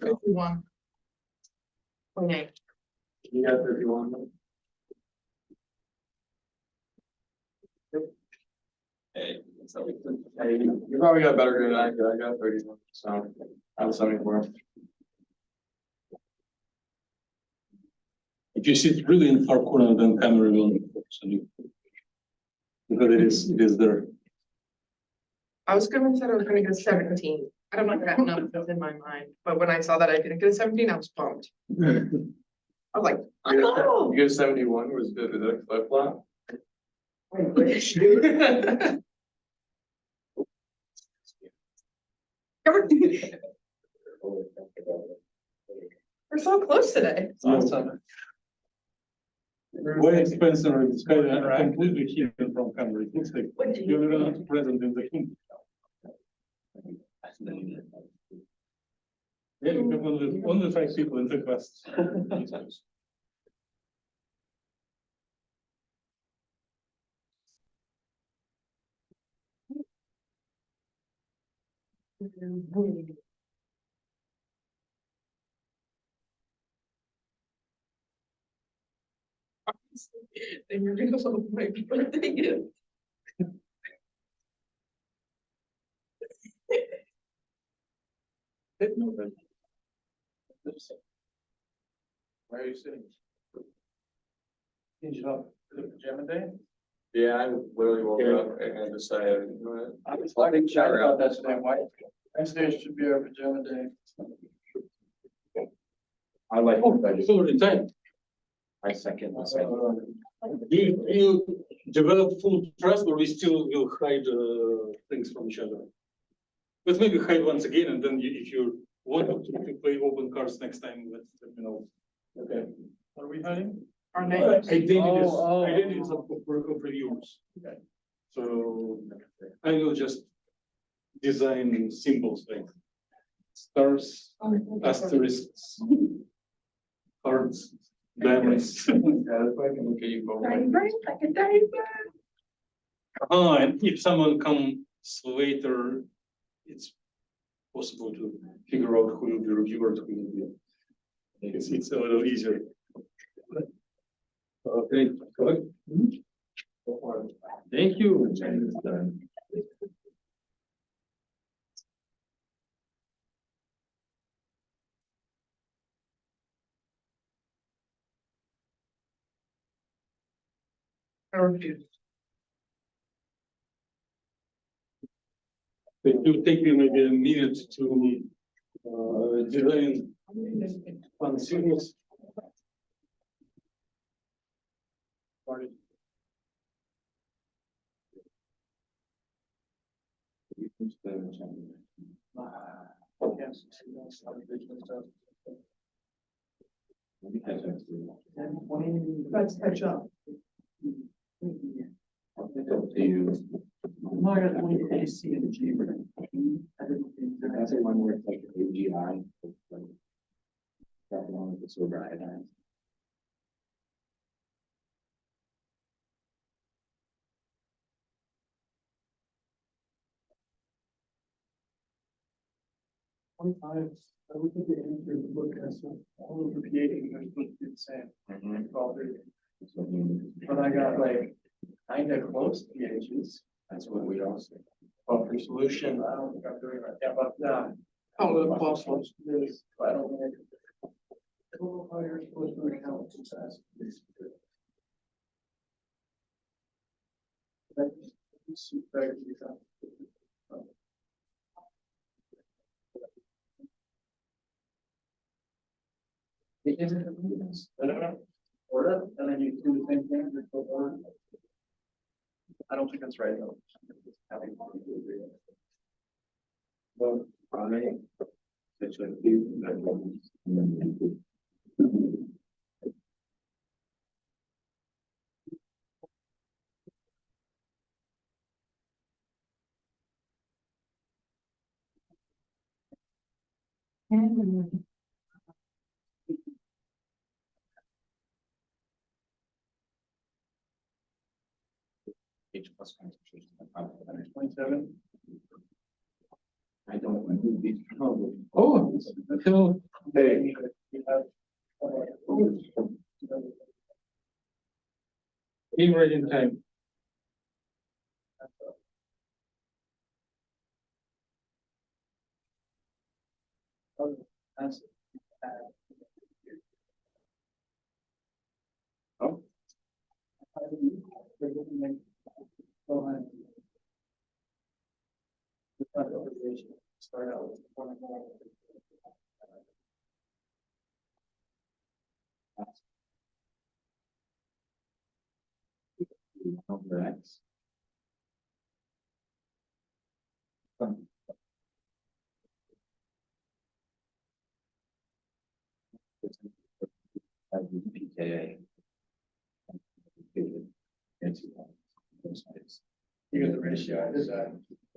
51. Okay. You got 31. Hey, you probably got better grade than I did. I got 31, so I'm 74. If you sit really in far corner, then camera will focus on you. Because it is there. I was gonna say I was gonna get 17. I don't know that number was in my mind, but when I saw that I didn't get a 17, I was bummed. I was like, You get 71, was it a flip flop? I wish. We're so close today. It's awesome. Way expensive, it's kind of completely hidden from camera. It looks like you're not present in the hint. Yeah, you have only 5 people in the class. And you're gonna love my birthday gift. Where are you sitting? Change it up. Pajama day? Yeah, I literally woke up and decided, you know what? I was talking about that today. Why Wednesdays should be our pajama day. I like. It's already time. I second. You develop full trust, or we still will hide things from each other? Let's maybe hide once again, and then if you want to play open cards next time, let me know. Okay. What are we hiding? Our names. Identities of reviewers. Okay. So I will just design symbols like stars, asterisks, hearts, diamonds. Yeah, that's why I can look at you both. And if someone comes later, it's possible to figure out who will be reviewers, who will be. It's a little easier. Okay, good. Thank you. I refuse. It will take me maybe a minute to design fun symbols. Let's catch up. That's the one where it's like AGI. That one with the silver iodine. I would think the answer to the book as all of the PhD are supposed to be the same. But I got like kind of close PhDs. That's what we all say. Well, for solution, I don't think I'm doing right. Yeah, but Oh, the boss one. this, I don't think. Total higher supposed to account for size. Order, and then you do the same thing. I don't think that's right though. Well, it's like you. H plus concentration. 27. I don't know who these. Oh, so Hey. We have, Came right in time. Oh. Start out with one more. Over X. PKA. You get the ratio, is that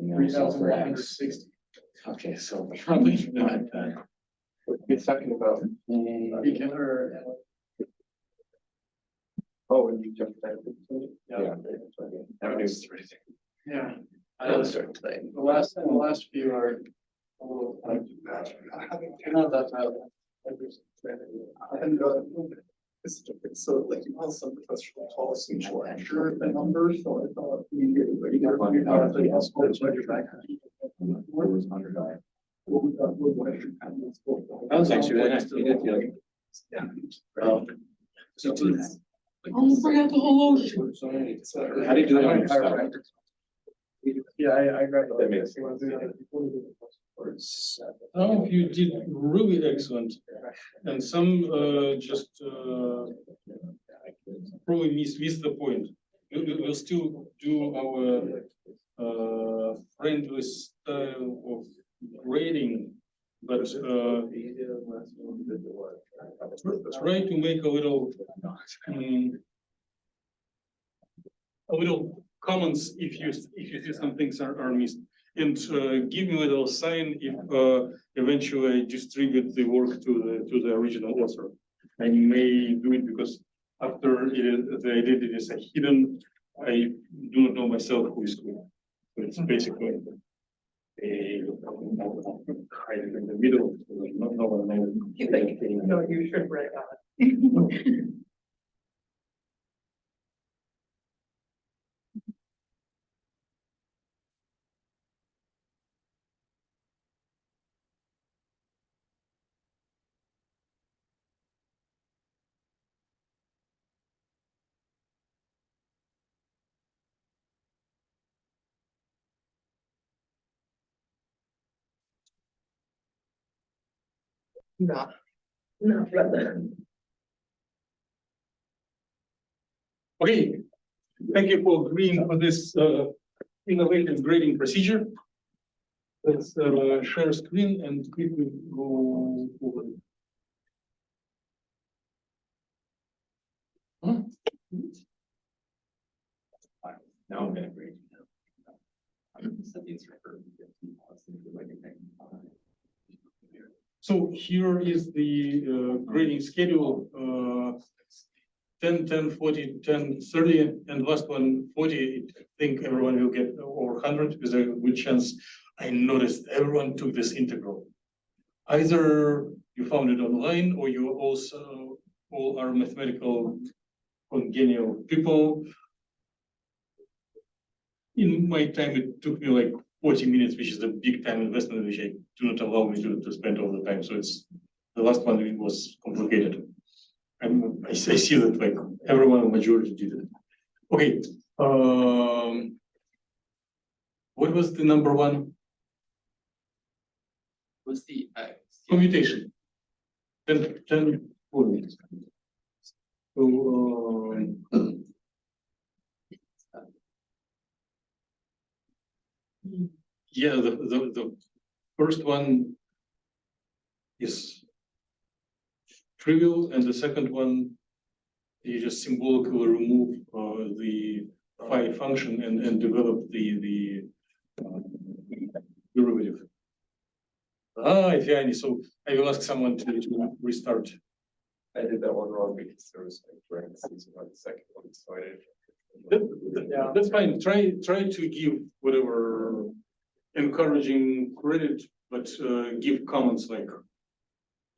And then 3,160? Okay, so probably not that. We're talking about. Oh, and you jumped that. Yeah. That was Yeah. I was starting playing. The last few are a little. Not that bad. So like you have some professional policy sure the numbers, so I thought you Was under that. That was actually really nice. You did feel like- Yeah. Oh, Oh, forgot the whole ocean. How do you do that on your stuff? Yeah, I grabbed. That makes Oh, you did really excellent. And some just probably miss the point. We'll still do our friendly style of grading, but try to make a little comments if you see some things are missed, and give me a little sign if eventually I distribute the work to the original author. I may do it because after the identities are hidden, I do not know myself who is who. So it's basically hiding in the middle. No one knows. No, you should write that. No, brother. Okay, thank you for agreeing for this innovative grading procedure. Let's share screen and quickly go over. Now I'm gonna grade. So here is the grading schedule, 10, 10, 40, 10, 30, and last one 40. I think everyone will get over 100 with a good chance. I noticed everyone took this integral. Either you found it online or you also all are mathematical congenial people. In my time, it took me like 40 minutes, which is a big time investment, which I do not allow me to spend all the time. So it's the last one, it was complicated. And I see that like everyone, the majority did it. Okay. What was the number one? What's the Commutation. 10 40. So yeah, the first one is trivial, and the second one you just symbolically remove the phi function and develop the derivative. I see. So I will ask someone to restart. I did that one wrong because there was like parentheses on the second one, so I didn't. That's fine. Try to give whatever encouraging credit, but give comments like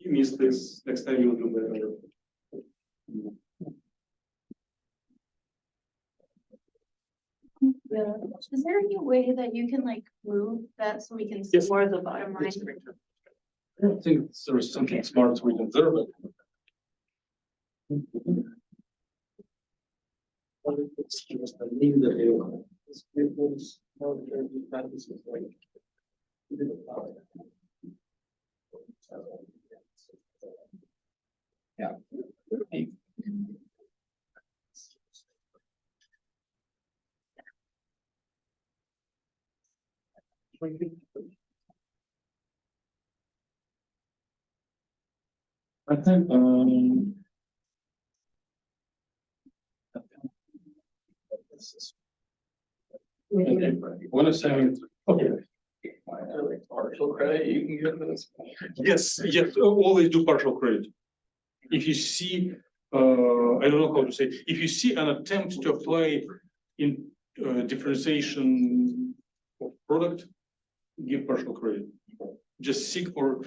you miss this, next time you'll do better. Yeah. Is there any way that you can like move that so we can see Yes. more of the bottom line? I don't think there is something smart written there, but. Yeah. I think, what I'm saying, okay. Partial credit, you can get this. Yes, yes, always do partial credit. If you see, I don't know how to say, if you see an attempt to apply in differentiation of product, give partial credit. Just seek or.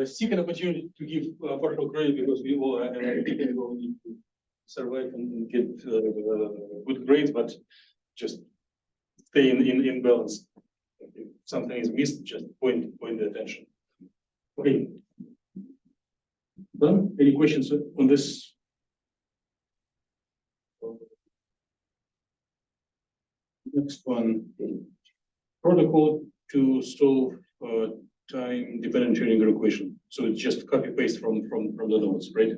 Seek an opportunity to give partial credit because we all will need to survive and get good grades, but just stay in balance. If something is missed, just point the attention. Okay. Done? Any questions on this? Next one, protocol to solve time-dependent Schrödinger equation. So it's just copy paste from the notes, right?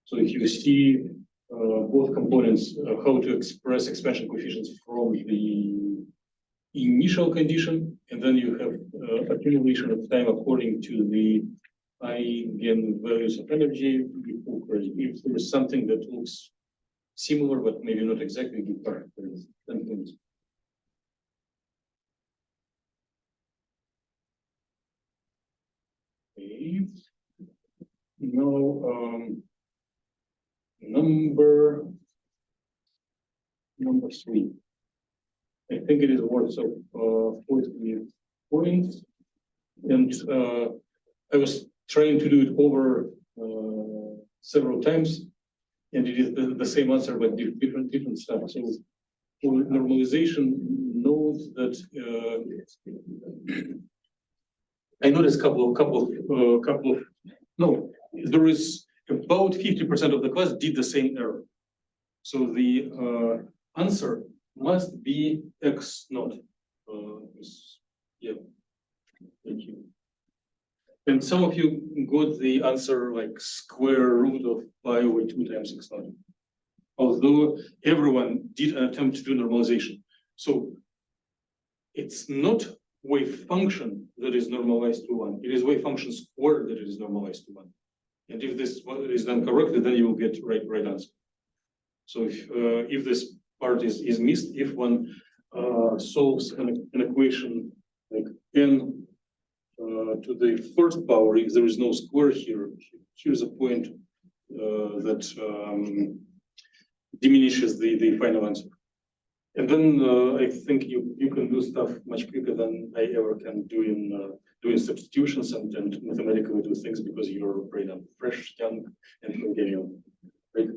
So if you see both components, how to express expansion coefficients from the initial condition, and then you have accumulation of time according to the eigen values of energy. If there is something that looks similar but maybe not exactly, give partial credit. Okay. Now, number 3. I think it is worth of 40 points, and I was trying to do it over several times, and it is the same answer but different stuff. So for normalization, note that I noticed no, there is about 50% of the class did the same error. So the answer must be X naught. Yeah, thank you. And some of you got the answer like square root of pi over 2 times X naught. Although everyone did an attempt to do normalization. So it's not wave function that is normalized to 1. It is wave function squared that is normalized to 1. And if this is done correctly, then you will get right answer. So if this part is missed, if one solves an equation like n to the first power, if there is no square here, here's a point that diminishes the final answer. And then I think you can do stuff much quicker than I ever can do in doing substitutions and mathematically do things because you're brain up fresh, young, and Hungarian, right?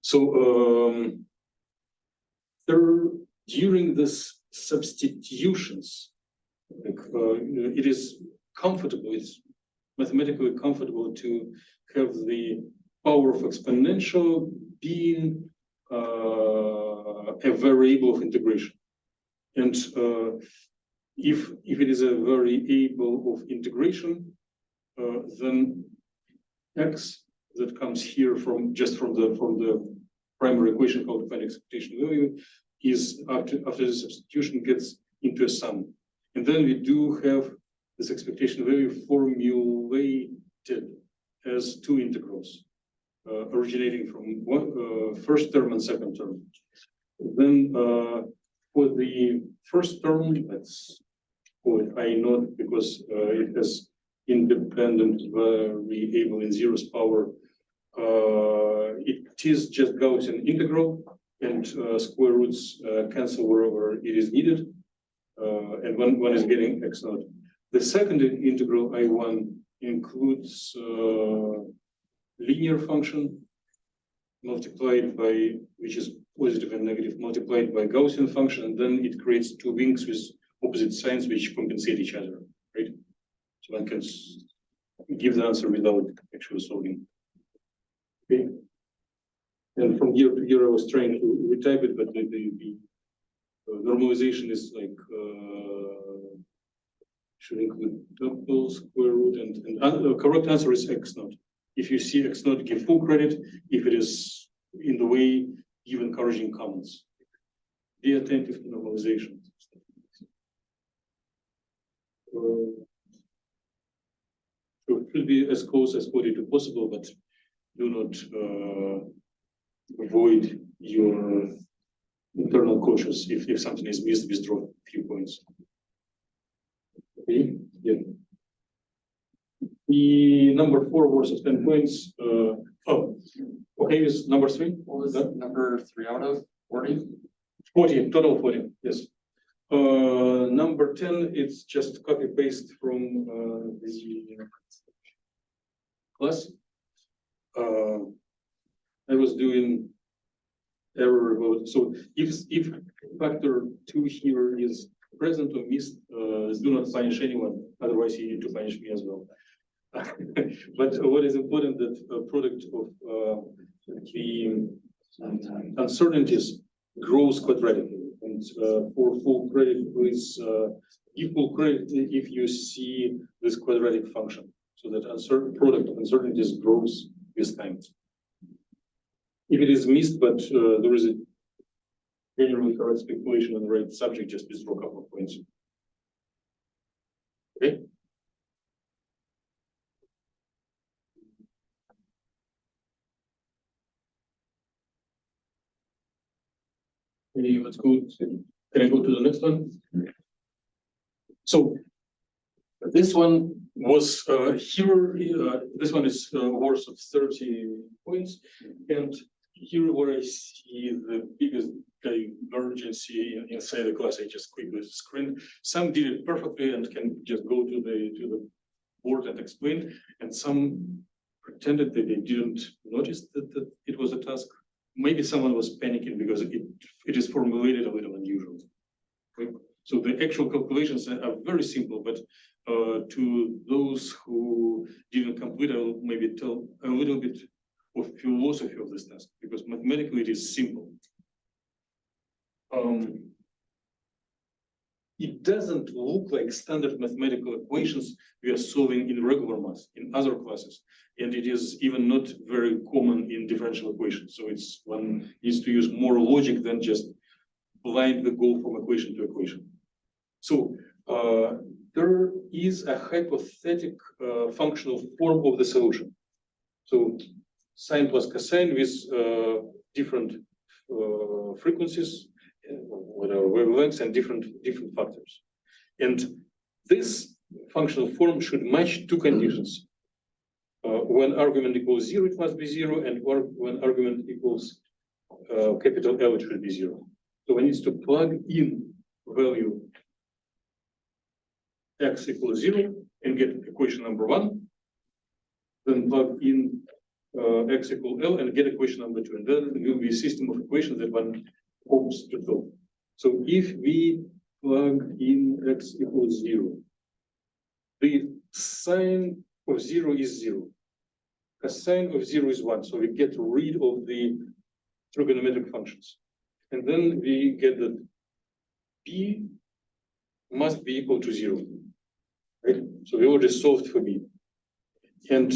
So during this substitutions, like, it is comfortable. It's mathematically comfortable to have the power of exponential being a variable of integration, and if it is a variable of integration, then x that comes here from the primary equation called final expectation value is after the substitution gets into a sum, and then we do have this expectation value formulated as 2 integrals. Originating from first term and second term. Then for the first term, let's call it I naught because it has independent variable in zeroth power. It is just Gaussian integral, and square roots cancel wherever it is needed, and one is getting x naught. The second integral I1 includes linear function multiplied by, which is positive and negative, multiplied by Gaussian function, and then it creates two wings with opposite signs which compensate each other, right? So one can give the answer without actually solving. Okay. And from year to year, I was trying to retype it, but the normalization is like should include double square root, and the correct answer is x naught. If you see x naught, give full credit. If it is in the way, give encouraging comments. Be attentive to normalization. So it should be as close as 42 possible, but do not avoid your internal cautious. If something is missed, withdraw a few points. Okay, yeah. The number 4 versus 10 points. Okay, is number 3? What was that number 3 out of 40? 40, total 40, yes. Number 10, it's just copy paste from the class. I was doing error about, so if factor 2 here is present or missed, do not punish anyone, otherwise you need to punish me as well. But what is important that product of the uncertainties grows quadratically, and for full credit, please give full credit if you see this quadratic function, so that product of uncertainties grows with time. If it is missed, but there is a generally correct speculation on the right subject, just withdraw a couple of points. Okay. Okay, let's go. Can I go to the next one? So this one was here. This one is worth of 30 points, and here where I see the biggest divergence inside the class, I just quickly screen. Some did it perfectly and can just go to the board and explain, and some pretended that they didn't notice that it was a task. Maybe someone was panicking because it is formulated a little unusual. Okay? So the actual calculations are very simple, but to those who didn't complete, I'll maybe tell a little bit of philosophy of this task, because mathematically it is simple. It doesn't look like standard mathematical equations we are solving in regular math, in other classes. And it is even not very common in differential equations. So it's one needs to use more logic than just blindly go from equation to equation. So there is a hypothetic functional form of the solution. So sine plus cosine with different frequencies, whatever wavelengths, and different factors. And this functional form should match two conditions. When argument equals 0, it must be 0, and when argument equals capital L, it should be 0. So we need to plug in value x equals 0 and get equation number 1, then plug in x equals L and get equation number 2, and then there will be a system of equations that one hopes to solve. So if we plug in x equals 0, the sine of 0 is 0. Cosine of 0 is 1, so we get rid of the trigonometric functions. And then we get that b must be equal to 0. Right? So we already solved for b. And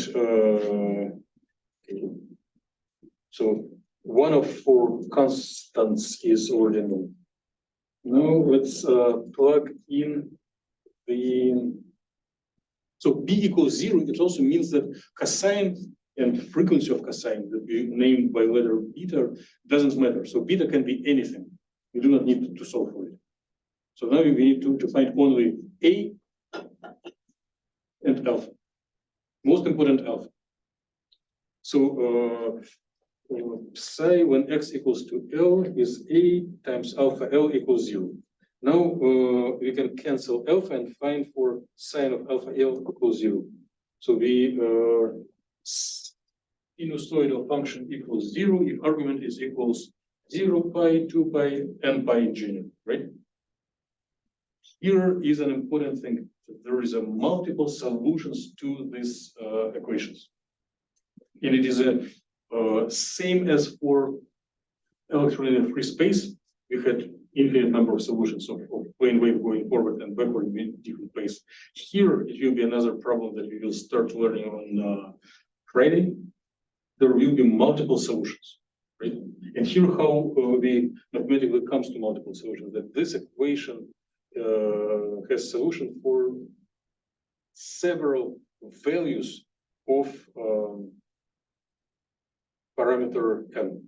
so one of 4 constants is already known. Now let's plug in the. So b equals 0, it also means that cosine and frequency of cosine that we named by letter beta doesn't matter. So beta can be anything. We do not need to solve for it. So now we need to find only a and alpha. Most important alpha. So psi when x equals to L is A times alpha L equals 0. Now we can cancel alpha and find for sine of alpha L equals 0. So the sinusoidal function equals 0 if argument is equals 0 pi, 2 pi, n pi in general, right? Here is an important thing. There is a multiple solutions to these equations. And it is a same as for electron in a free space. We had infinite number of solutions of plane wave going forward and backward in different places. Here it will be another problem that we will start learning on Friday. There will be multiple solutions, right? And here how we mathematically comes to multiple solutions, that this equation has solution for several values of parameter m.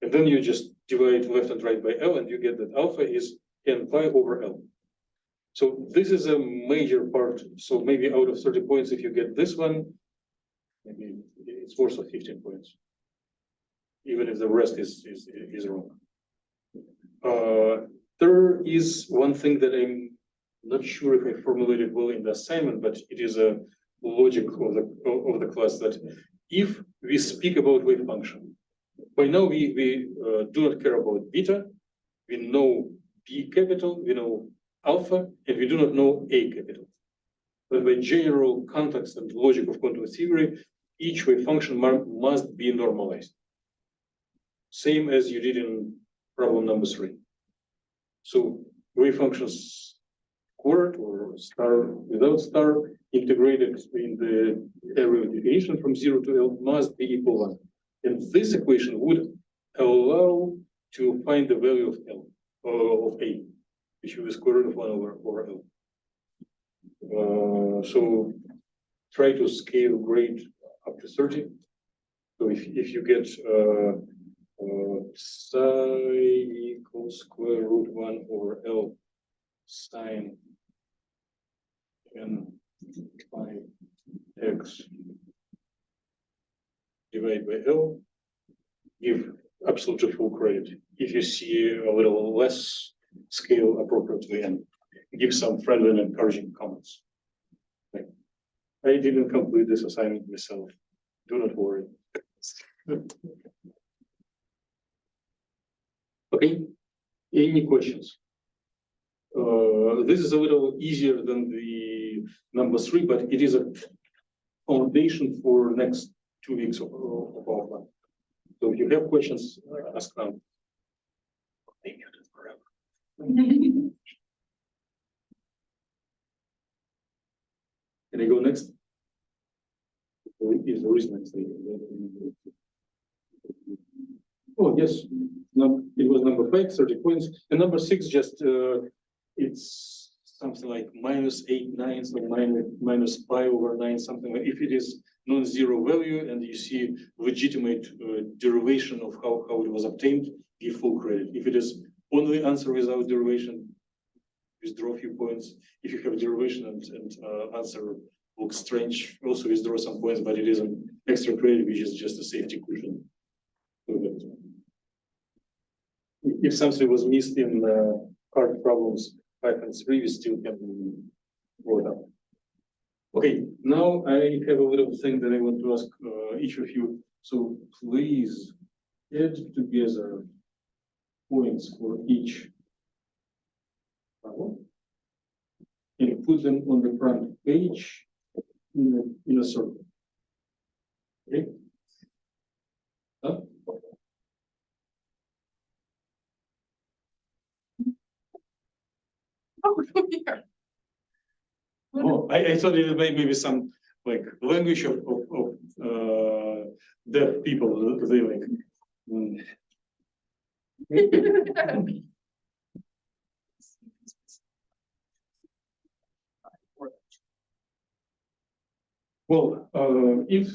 And then you just divide left and right by L and you get that alpha is n pi over L. So this is a major part. So maybe out of 30 points, if you get this one, maybe it's worth of 15 points, even if the rest is wrong. There is one thing that I'm not sure if I formulated well in the assignment, but it is a logic of the class that if we speak about wave function, by now we do not care about beta, we know B capital, we know alpha, and we do not know A capital. But by general context and logic of quantum theory, each wave function must be normalized. Same as you did in problem number 3. So wave functions squared or star without star integrated in the area of deviation from 0 to L must be equal 1. And this equation would allow to find the value of L of A, which is square root of 1 over L. So try to scale grade up to 30. So if you get psi equals square root 1 over L sine n pi x divided by L, give absolutely full credit. If you see a little less, scale appropriately and give some friendly and encouraging comments. Like, I didn't complete this assignment myself. Do not worry. Okay, any questions? This is a little easier than the number 3, but it is a foundation for next 2 weeks of our plan. So if you have questions, ask them. They muted forever. Can I go next? If there is next. Oh yes, no, it was number 5, 30 points, and number 6 just it's something like -8/9, so minus pi over 9, something like. If it is non-zero value and you see legitimate derivation of how it was obtained, give full credit. If it is only answer without derivation, withdraw a few points. If you have derivation and answer looks strange, also withdraw some points, but it is an extra credit, which is just a safety cushion. If something was missed in hard problems 5 and 3, we still can roll it up. Okay, now I have a little thing that I want to ask each of you. So please add together points for each problem and put them on the front page in a circle. Okay? Huh? Here. Oh, I thought it may maybe some like language of deaf people. They like. Well, if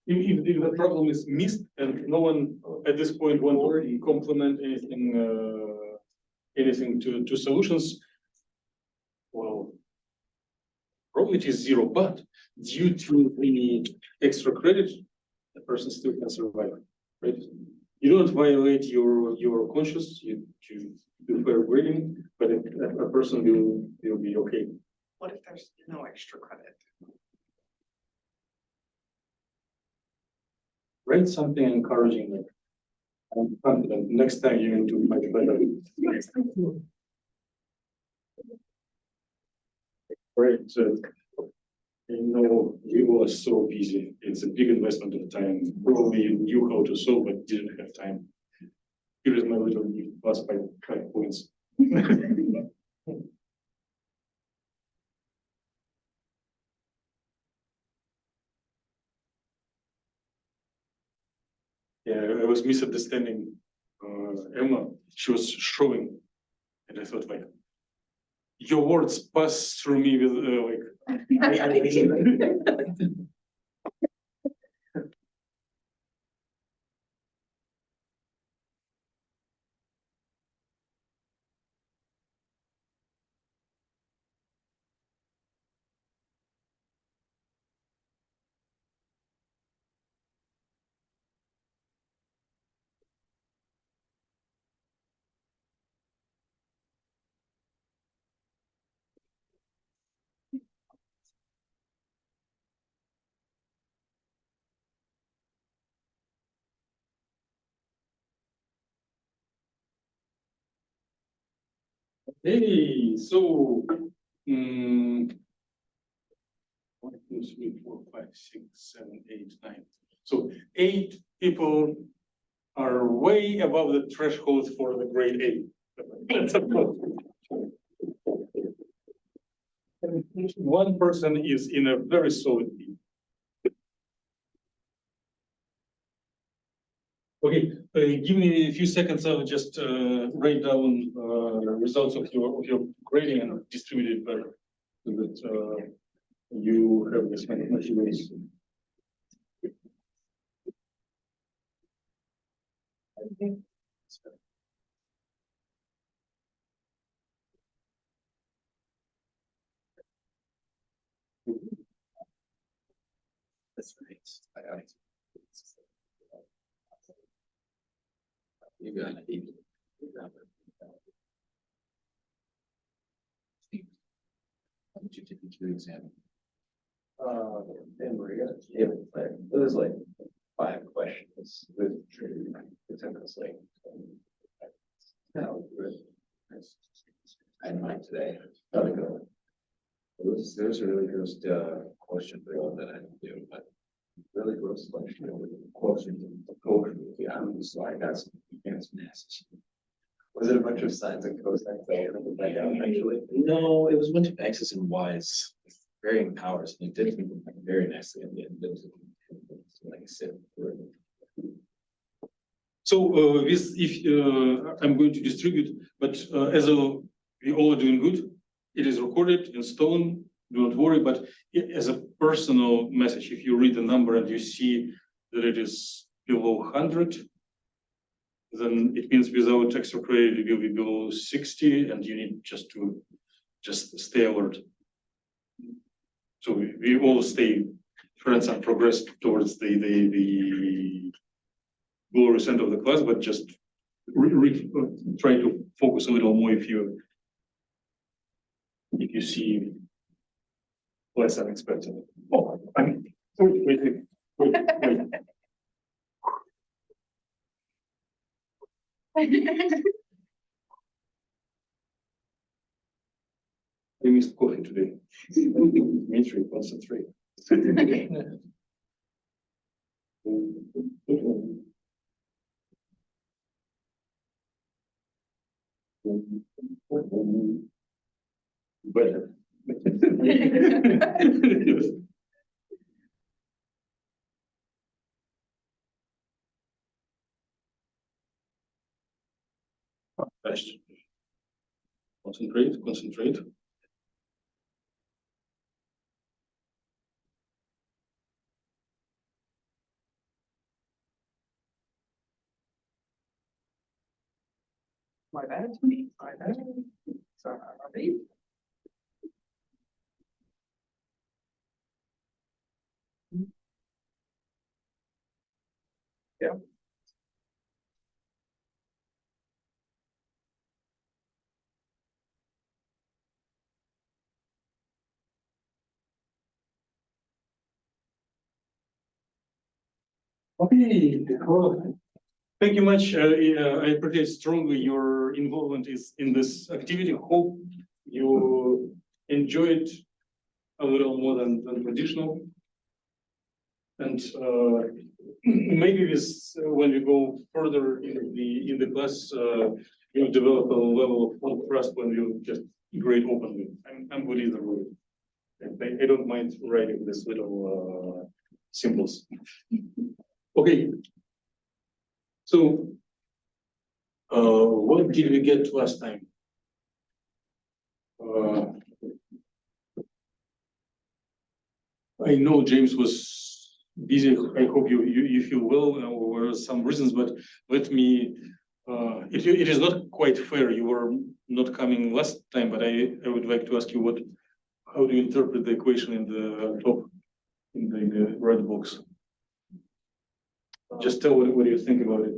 if the problem is missed and no one at this point want to complement anything to solutions, well, probability is 0, but due to the extra credit, the person still can survive, right? You don't violate your conscience, you do fair grading, but a person will be okay. What if there's no extra credit? Write something encouraging, like, I'm confident next time you're going to fight better. Right, so you know, you were so busy. It's a big investment of time. Probably you knew how to solve, but didn't have time. Here is my little gift, plus 5 points. Yeah, I was misunderstanding Emma. She was showing, and I thought, like, your words pass through me with hey, so 1, 2, 3, 4, 5, 6, 7, 8, 9. So 8 people are way above the threshold for the grade A. That's a problem. 1 person is in a very solid B. Okay, give me a few seconds. I'll just write down results of your grading and distribute it better, so that you have this kind of materials. That's right. You got it. How did you take the Q exam? And Maria. Yeah, it was like 5 questions with it took us like no, I had mine today. Gotta go. There was a really gross question that I didn't do, but really gross question with quotient behind the slide. That's massive. Was it a bunch of sines and cosines that were write down eventually? No, it was a bunch of x's and y's, varying powers, and it did very nicely in the end. It was like I said. So this, if I'm going to distribute, but as we all are doing good, it is recorded in stone. Do not worry. But as a personal message, if you read the number and you see that it is below 100, then it means without extra credit it will be below 60, and you need just stay alert. So we all stay friends and progress towards the glorious end of the class, but just try to focus a little more if you see less unexpected. Oh, I mean, wait. I missed coffee today. Dmitry, concentrate. Better. Concentrate. My bad. My bad. Sorry. Yeah. Okay, well, thank you much. I appreciate strongly your involvement is in this activity. Hope you enjoy it a little more than traditional. And maybe this, when we go further in the class, you develop a level of trust when you just grade openly. I'm good either way. I don't mind writing this little symbols. Okay. So, what did we get last time? I know James was busy. I hope you feel well. There were some reasons, but let me. It is not quite fair. You were not coming last time, but I would like to ask you how do you interpret the equation in the top in the red box? Just tell what do you think about it.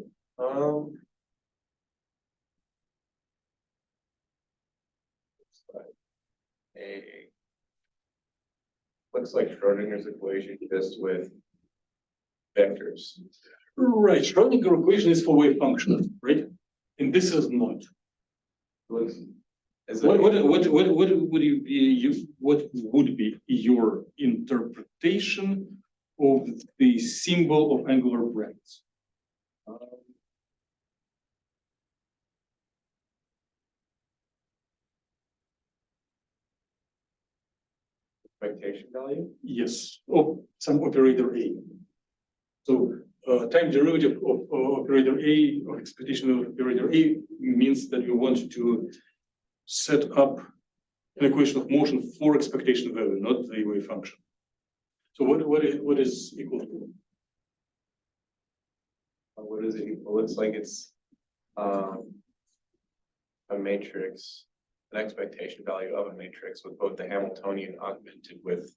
Looks like Schrodinger's equation just with vectors. Right, Schrodinger equation is for wave function, right? And this is not. Looks. What would be your interpretation of the symbol of angular brackets? Expectation value? Yes, of some operator A. So time derivative of operator A, of expectation of operator A, means that you want to set up an equation of motion for expectation value, not the wave function. So what is equal to? What is it? It looks like it's a matrix, an expectation value of a matrix with both the Hamiltonian augmented with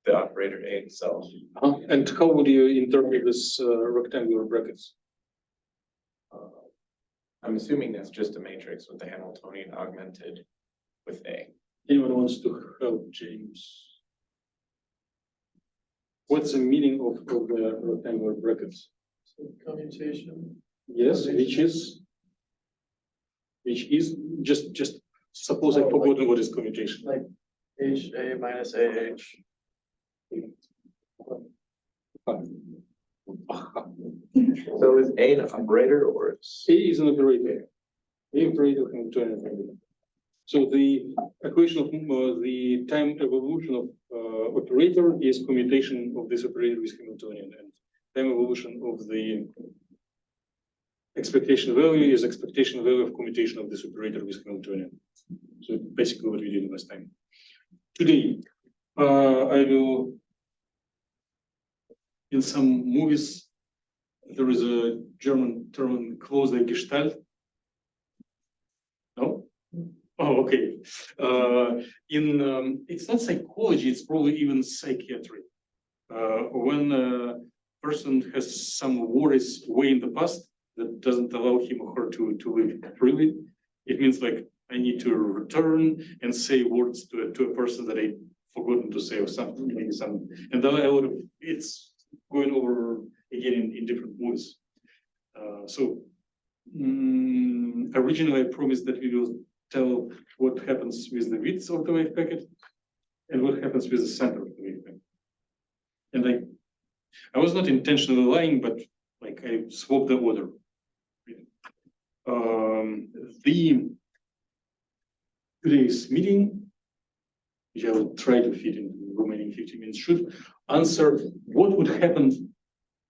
the operator A itself. And how would you interpret this rectangular brackets? I'm assuming that's just a matrix with the Hamiltonian augmented with A. Anyone wants to help James? What's the meaning of the rectangular brackets? Commutation. Yes, which is just suppose I've forgotten what is commutation. Like HA minus AH. So is A an operator or is A is an operator. A operator Hamiltonian operator. So the equation of the time evolution of operator is commutation of this operator with Hamiltonian, and time evolution of the expectation value is expectation value of commutation of this operator with Hamiltonian. So basically what we did last time. Today, I will, in some movies, there is a German term, close the Gestalt. No? Oh, okay. It's not psychology, it's probably even psychiatry. When a person has some worries way in the past that doesn't allow him or her to live freely, it means like I need to return and say words to a person that I forgotten to say or something, maybe some, and then it's going over again in different movies. Originally I promised that we will tell what happens with the width of the wave packet and what happens with the center of the wave packet. And I was not intentionally lying, but like I swapped the order. Today's meeting, which I will try to fit in the remaining 50 minutes, should answer what would happen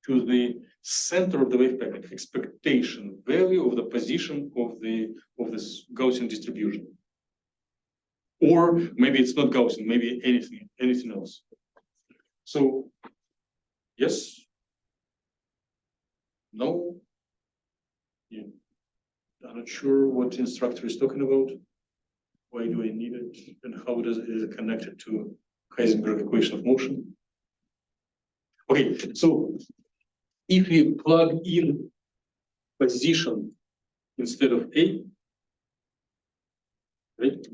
to the center of the wave packet, expectation value of the position of this Gaussian distribution. Or maybe it's not Gaussian, maybe anything else. So yes, no, yeah. I'm not sure what instructor is talking about. Why do I need it, and how is it connected to Heisenberg equation of motion? Okay, so if we plug in position instead of A, right,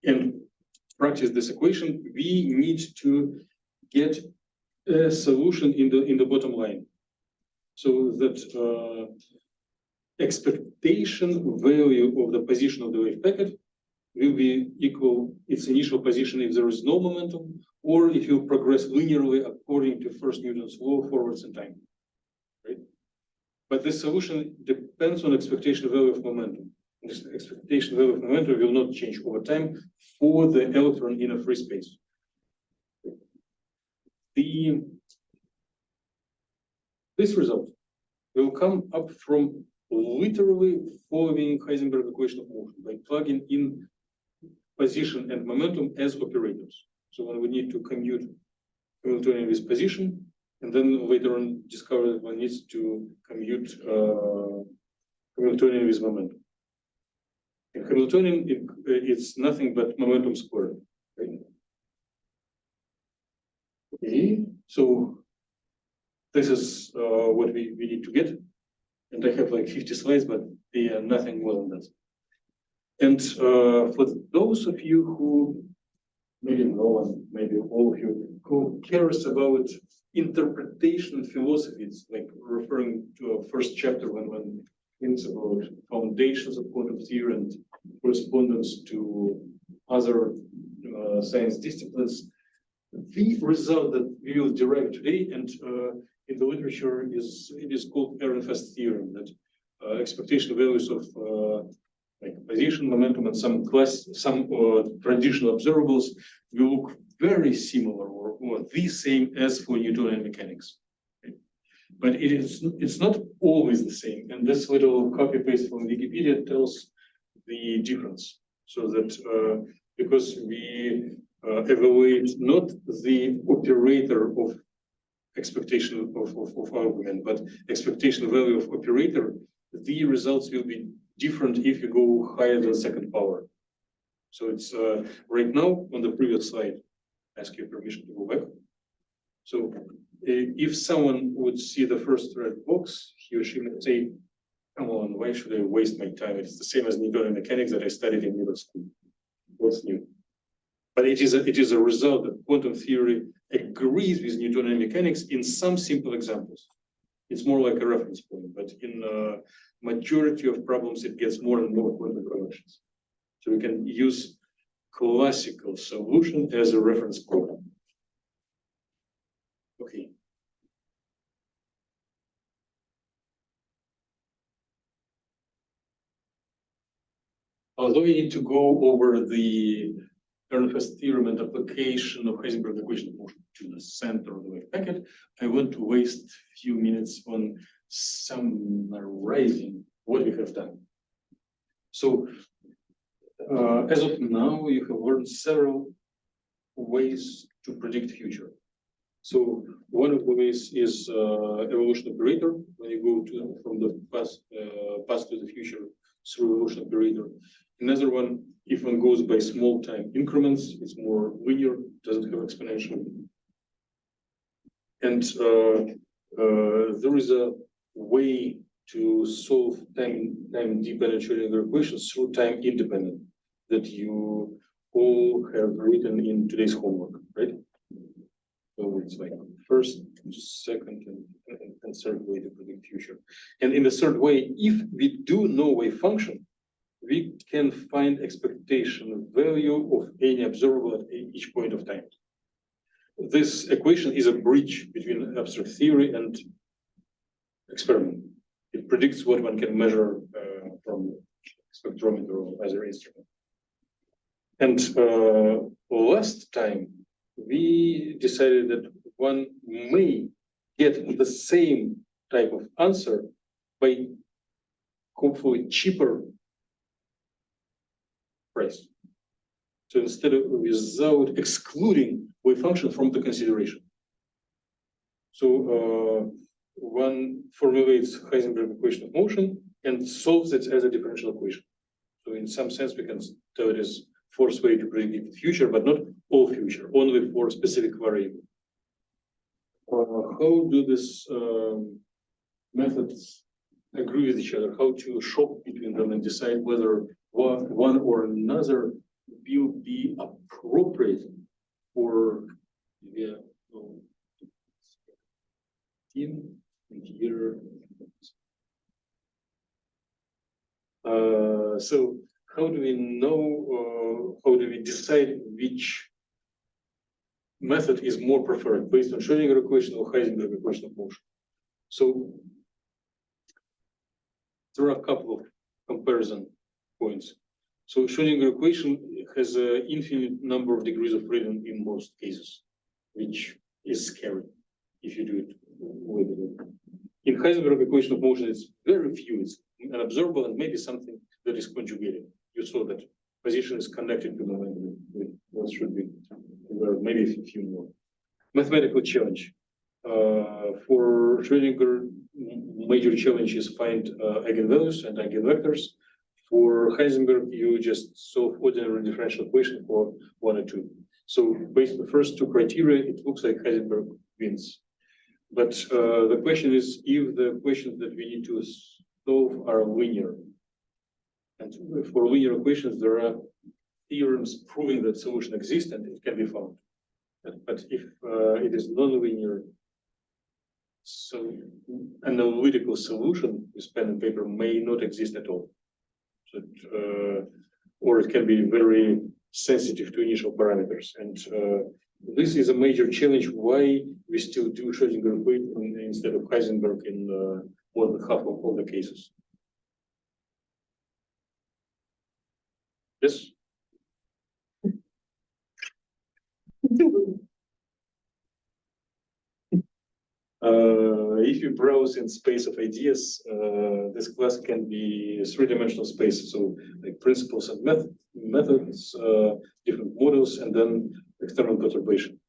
and practice this equation, we need to get a solution in the bottom line, so that expectation value of the position of the wave packet will be equal its initial position if there is no momentum, or it will progress linearly according to first Newton's law forwards in time, right? But this solution depends on expectation value of momentum. This expectation value of momentum will not change over time for the electron in a free space. This result will come up from literally following Heisenberg equation of motion by plugging in position and momentum as operators. So when we need to commute Hamiltonian with position, and then later on discover that one needs to commute Hamiltonian with momentum. In Hamiltonian, it's nothing but momentum squared. Right? Okay, so this is what we need to get. And I have like 50 slides, but they are nothing more than that. And for those of you who, maybe no one, maybe all of you, who cares about interpretation and philosophy, it's like referring to our first chapter when one thinks about foundations of quantum theory and correspondence to other science disciplines. The result that we will derive today and in the literature is called Ehrenfest theorem, that expectation values of like position, momentum, and some traditional observables will look very similar or the same as for Newtonian mechanics. Okay? But it's not always the same, and this little copy paste from Wikipedia tells the difference. So that because we evaluate not the operator of expectation of argument, but expectation value of operator, the results will be different if you go higher than second power. So it's right now on the previous slide, ask your permission to go back. So if someone would see the first red box, he or she might say, come on, why should I waste my time? It's the same as Newtonian mechanics that I studied in middle school. What's new? But it is a result that quantum theory agrees with Newtonian mechanics in some simple examples. It's more like a reference point, but in majority of problems, it gets more and more quantum connections. So we can use classical solution as a reference point. Okay. Although we need to go over the Ehrenfest theorem and application of Heisenberg equation of motion to the center of the wave packet, I want to waste a few minutes on summarizing what we have done. So, as of now, you have learned several ways to predict future. So, one of the ways is evolution operator, when you go from the past to the future through evolution operator. Another one, if one goes by small time increments, it's more linear, doesn't have exponential. And there is a way to solve time-dependent Schrödinger equations through time-independent that you all have written in today's homework, right? So it's like first, second, and third way to predict future. And in the third way, if we do know wave function, we can find expectation value of any observable at each point of time. This equation is a bridge between abstract theory and experiment. It predicts what one can measure from spectrometer or other instrument. And last time, we decided that one may get the same type of answer by hopefully cheaper price. So instead of without excluding wave function from the consideration. So one formulates Heisenberg equation of motion and solves it as a differential equation. So in some sense, we can tell it is force way to predict the future, but not all future, only for specific variable. how do these methods agree with each other? How to shop between them and decide whether one or another will be appropriate for the team and here. So how do we know? How do we decide which method is more preferred based on Schrödinger equation or Heisenberg equation of motion? So there are a couple of comparison points. So Schrödinger equation has an infinite number of degrees of freedom in most cases, which is scary if you do it with it. In Heisenberg equation of motion, it's very few. It's an observable and maybe something that is conjugated. You saw that position is connected to momentum. What should be maybe a few more. Mathematical challenge. For Schrödinger, major challenge is find eigenvalues and eigenvectors. For Heisenberg, you just solve ordinary differential equation for one or two. So based on the first two criteria, it looks like Heisenberg wins. But the question is if the questions that we need to solve are linear. And for linear equations, there are theorems proving that solution exists and it can be found. But if it is non-linear, so an analytical solution with pen and paper may not exist at all. So, or it can be very sensitive to initial parameters. And this is a major challenge why we still do Schrödinger equation instead of Heisenberg in more than half of all the cases. Yes? If you browse in space of ideas, this class can be a three-dimensional space. So like principles and methods, different models, and then external perturbation.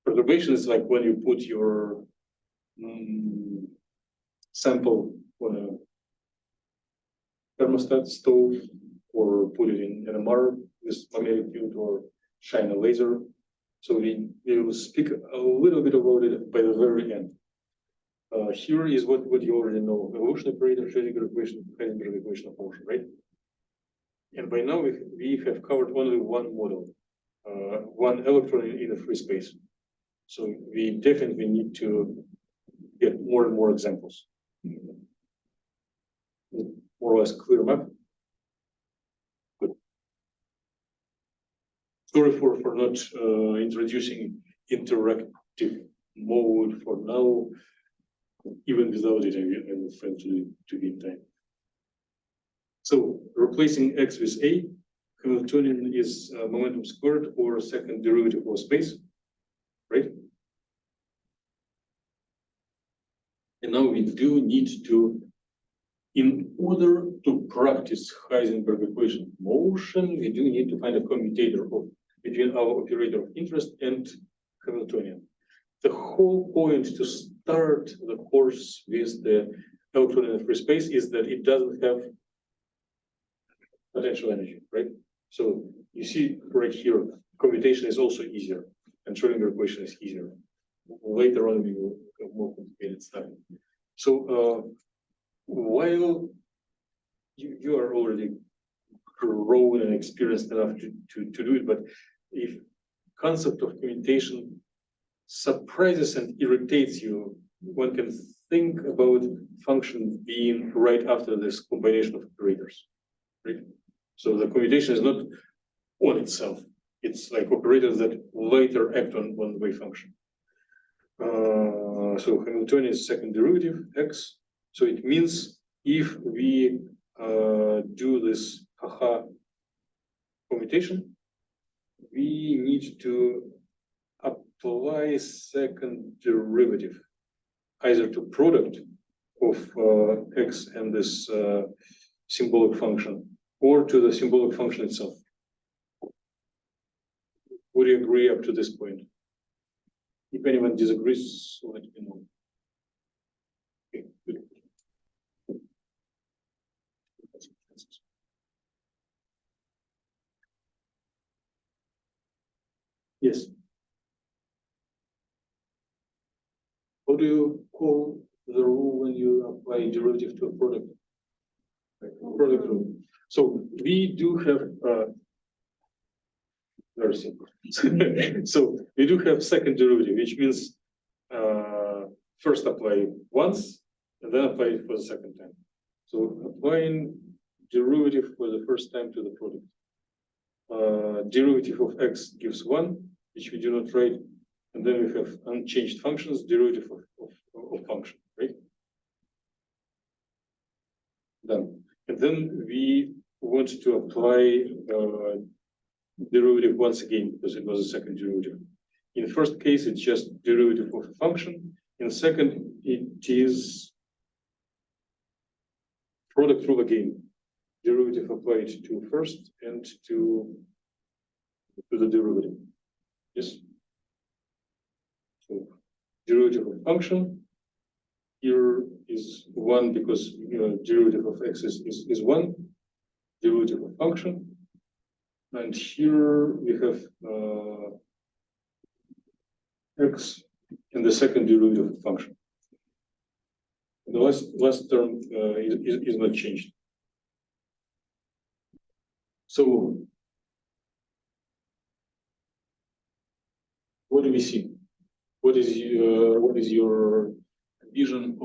Perturbation is like when you put your sample on a thermostat stove or put it in NMR with magnetic field or shine a laser. So we will speak a little bit about it by the very end. Here is what you already know: evolution operator, Schrödinger equation, Heisenberg equation of motion, right? And by now we have covered only one model, one electron in a free space. So we definitely need to get more and more examples. More or less clear map. Good. Sorry for not introducing interactive mode for now. Even without it, I will fail to be in time. So replacing x with a, Hamiltonian is momentum squared or second derivative of space, right? And now we do need to, in order to practice Heisenberg equation of motion, we do need to find a commutator between our operator of interest and Hamiltonian. The whole point to start the course with the electron in free space is that it doesn't have potential energy, right? So you see right here, commutation is also easier, and Schrödinger equation is easier. Later on, we will have more complicated stuff. So while you are already grown and experienced enough to do it, but if concept of commutation surprises and irritates you, one can think about function being right after this combination of operators, right? So the commutation is not on itself. It's like operators that later act on one wave function. So Hamiltonian is second derivative, x. So it means if we do this commutation, we need to apply second derivative either to product of x and this symbolic function or to the symbolic function itself. Would you agree up to this point? If anyone disagrees, let me know. Okay, good. Yes. How do you call the rule when you apply derivative to a product? Product rule. So we do have very simple. So we do have second derivative, which means first apply once and then apply it for the second time. So applying derivative for the first time to the product. Derivative of x gives 1, which we do not write, and then we have unchanged functions, derivative of function, right? Done. And then we want to apply derivative once again because it was a second derivative. In the first case, it's just derivative of a function. In the second, it is product rule again. Derivative applied to first and to the derivative. Yes. So derivative of function here is 1 because derivative of x is 1. Derivative of function. And here we have x in the second derivative of function. The last term is not changed. So what do we see? What is your vision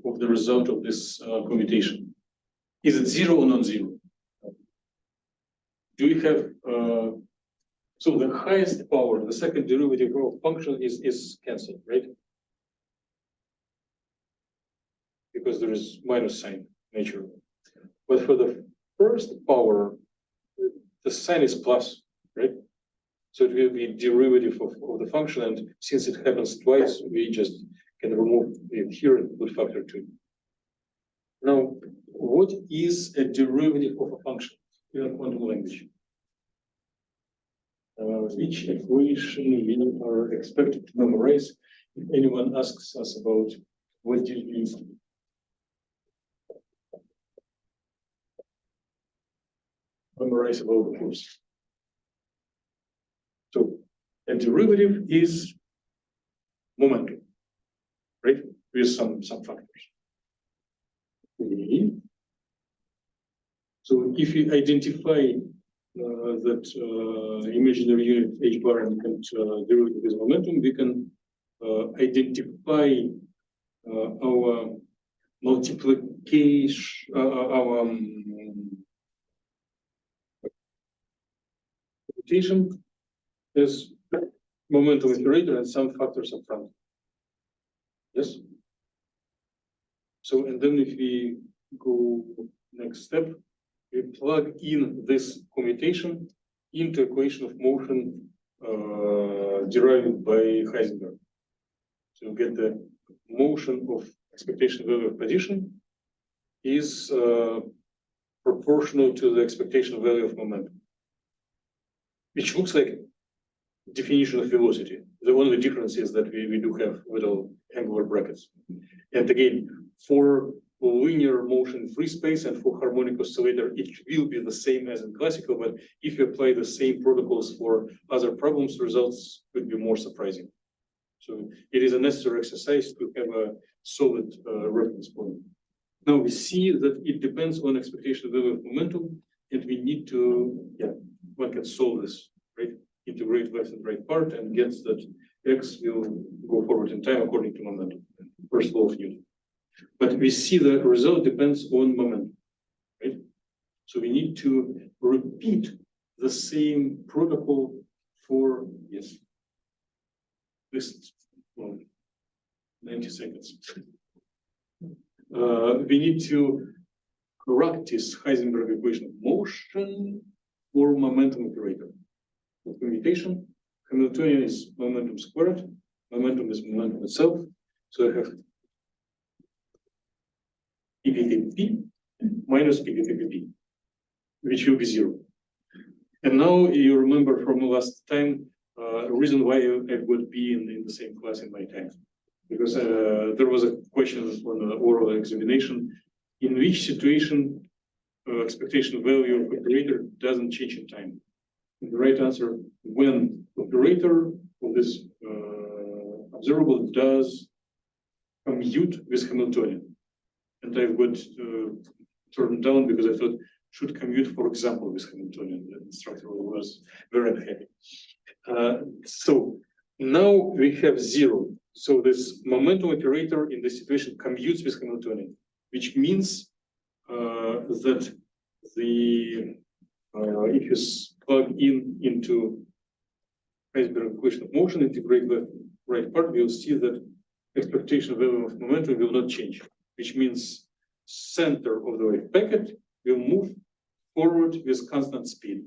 of the result of this commutation? Is it 0 or non-zero? Do you have so the highest power, the second derivative of function is cancelled, right? Because there is minus sign naturally. But for the first power, the sign is plus, right? So it will be derivative of the function, and since it happens twice, we just can remove it here and put factor 2. Now, what is a derivative of a function in a quantum language? Which equation we are expected to memorize? If anyone asks us about what did you memorize about the course. So a derivative is momentum, right? With some factors. Okay. So if you identify that imaginary unit h bar and derivative is momentum, we can identify our multiplication, our is momentum iterator and some factors up front. Yes. So and then if we go next step, we plug in this commutation into equation of motion derived by Heisenberg. So you get the motion of expectation value of position is proportional to the expectation value of momentum, which looks like definition of velocity. The only difference is that we do have little angular brackets. And again, for linear motion in free space and for harmonic oscillator, it will be the same as in classical, but if you apply the same protocols for other problems, results could be more surprising. So it is a necessary exercise to have a solid reference point. Now we see that it depends on expectation value of momentum, and we need to, one can solve this, right? Integrate left and right part and gets that x will go forward in time according to momentum, first law of Newton. But we see the result depends on momentum, right? So we need to repeat the same protocol for, yes, this 90 seconds. We need to practice Heisenberg equation of motion for momentum operator. For commutation, Hamiltonian is momentum squared, momentum is momentum itself. So I have PPP minus PPP, which will be 0. And now you remember from the last time, the reason why I would be in the same class in my time. Because there was a question on the oral examination, in which situation expectation value of operator doesn't change in time. And the right answer, when operator of this observable does commute with Hamiltonian. And I've got turned down because I thought should commute, for example, with Hamiltonian. The instructor was very unhappy. So now we have 0. So this momentum operator in this situation commutes with Hamiltonian, which means that if you plug into Heisenberg Equation of motion, integrate the right part, you'll see that expectation value of momentum will not change, which means center of the wave packet will move forward with constant speed.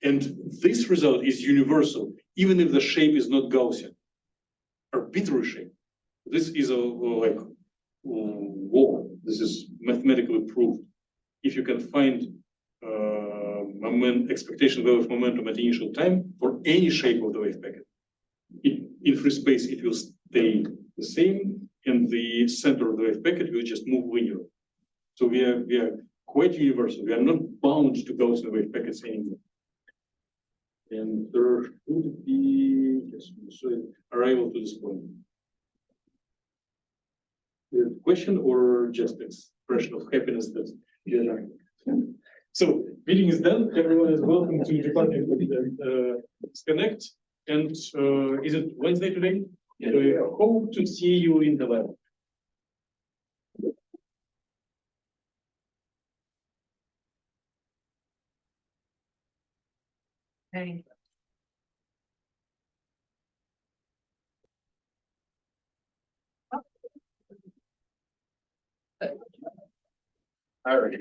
And this result is universal, even if the shape is not Gaussian, arbitrary shape. This is a law. This is mathematically proved. If you can find expectation value of momentum at initial time for any shape of the wave packet, in free space it will stay the same, and the center of the wave packet will just move linear. So we are quite universal. We are not bound to Gaussian wave packets anymore. And there should be arrival to this point. Question or just expression of happiness that you are. So meeting is done. Everyone is welcome to Department Connect. And is it Wednesday today? Yeah. We hope to see you in the lab. Hey. Alright.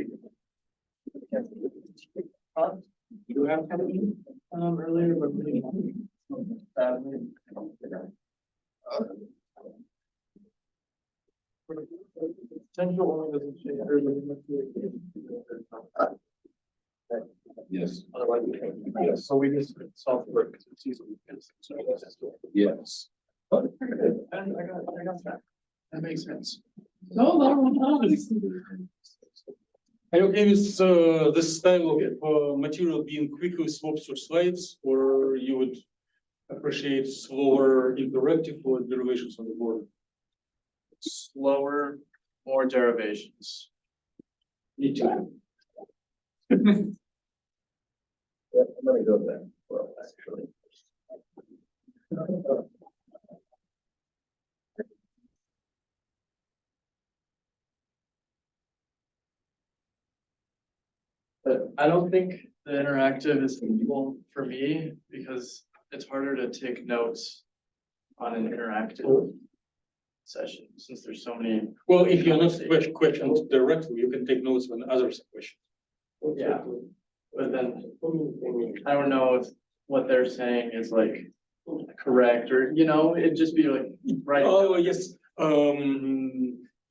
You have something earlier, but really. Yes. Yes. So we just software because it's easily. Yes. I got that. That makes sense. No. Are you okay with this style of material being quickly swapped through slides, or you would appreciate slower interactive or derivations on the board? Slower, more derivations. Me too. Yeah, I'm gonna go there. Well, actually. But I don't think the interactive is useful for me because it's harder to take notes on an interactive session since there's so many. Well, if you're not questioned directly, you can take notes when others question. Yeah, but then I don't know if what they're saying is like correct or, it'd just be like, right. Oh, yes.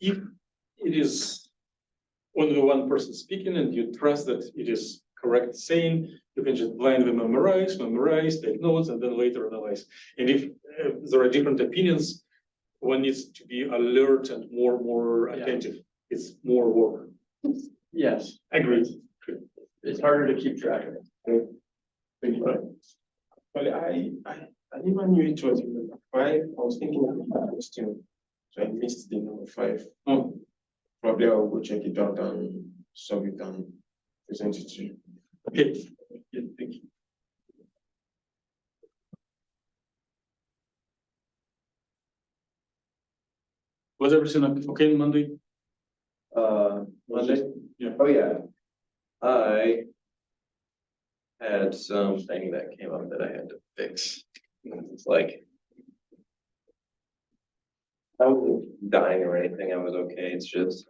If it is only one person speaking and you trust that it is correct saying, you can just blindly memorize, take notes, and then later analyze. And if there are different opinions, one needs to be alert and more attentive. It's more work. Yes, Agreed. it's harder to keep track of it. But I never knew it was number 5. I was thinking of the question, so I missed the number 5. Oh. Probably I'll go check it out and solve it and present it to you. Okay. Yeah, thank you. Was everything okay on Monday? Monday? Yeah. Oh, yeah. I had something that came up that I had to fix. It's like, I wasn't dying or anything. I was okay. It's just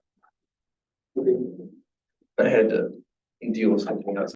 I had to deal with something else.